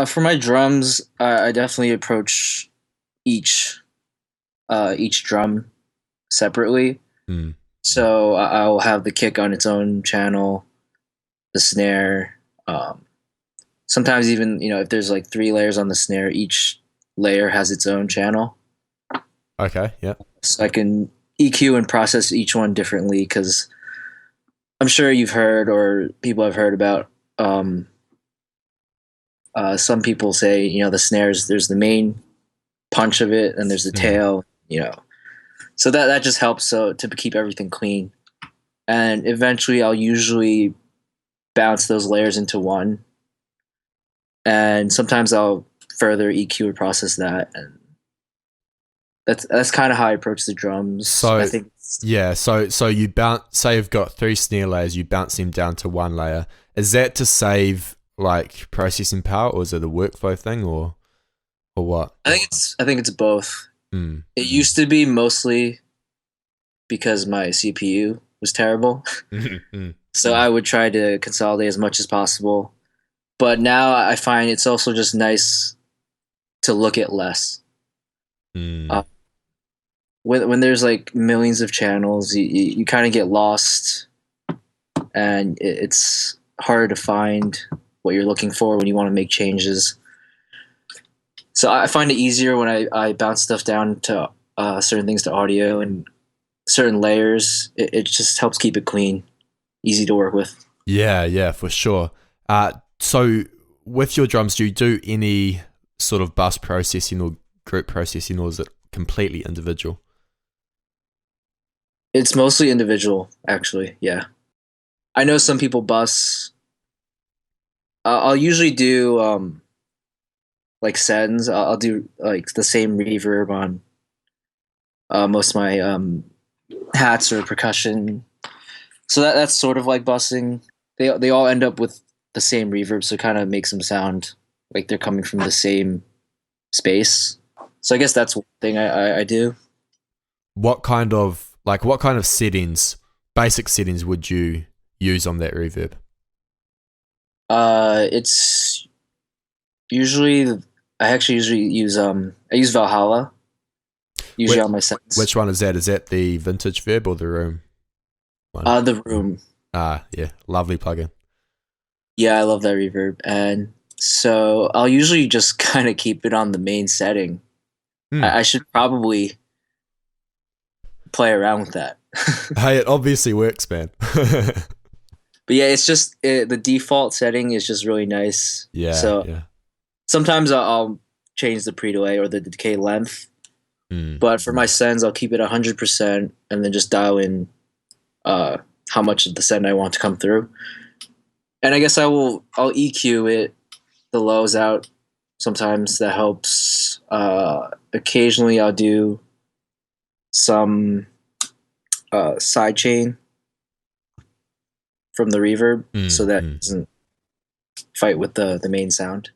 For my drums, I definitely approach each each drum separately. Mm. So I'll have the kick on its own channel, the snare. Sometimes even if there's like three layers on the snare, each layer has its own channel, Okay, yeah. so I can EQ and process each one differently. Because I'm sure you've heard or people have heard about. Some people say the snares. There's the main punch of it, and there's the Mm. tail. So that just helps to keep everything clean. And eventually, I'll usually bounce those layers into one, and sometimes I'll further EQ and process that, and that's kind of how I approach the drums. I So think yeah, so you bounce. Say you've got three snare layers, you bounce them down to one layer. Is that to save like processing power, or is it a workflow thing, or what? I think it's both. Mm. It used to be mostly because my CPU was terrible, Mm. so I would try to consolidate as much as possible. But now I find it's also just nice to look at less. Uh, Mm. when there's like millions of channels, you kind of get lost, and it's harder to find what you're looking for when you want to make changes. So I find it easier when I bounce stuff down to certain things to audio and certain layers. It just helps keep it clean, easy to work with. Yeah, yeah, for sure. So with your drums, do you do any sort of bus processing or group processing, or is it completely individual? It's mostly individual, actually. Yeah, I know some people bus. I'll usually do like sends. I'll do like the same reverb on most of my hats or percussion. So that's sort of like bussing. They all end up with the same reverb, so it kind of makes them sound like they're coming from the same space. So I guess that's one thing I do. What kind of settings, basic settings, would you use on that reverb? It's usually I actually usually use I use Valhalla usually Which on my sets. which one is that? Is that the vintage verb or the room one? The room. Ah, yeah, lovely plugin. Yeah, I love that reverb, and so I'll usually just kind of keep it on the main setting. Hmm. I should probably play around with that. Hey, it obviously works, man. But yeah, it's just the default setting is just really nice. Yeah, So yeah. sometimes I'll change the pre-delay or the decay length, Mm. but for my sends, I'll keep it 100% and then just dial in uh, how much of the send I want to come through. And I guess I'll EQ it, the lows out. Sometimes that helps. Occasionally, I'll do some side chain from the reverb Mm. so that it Mm. doesn't fight with the main sound.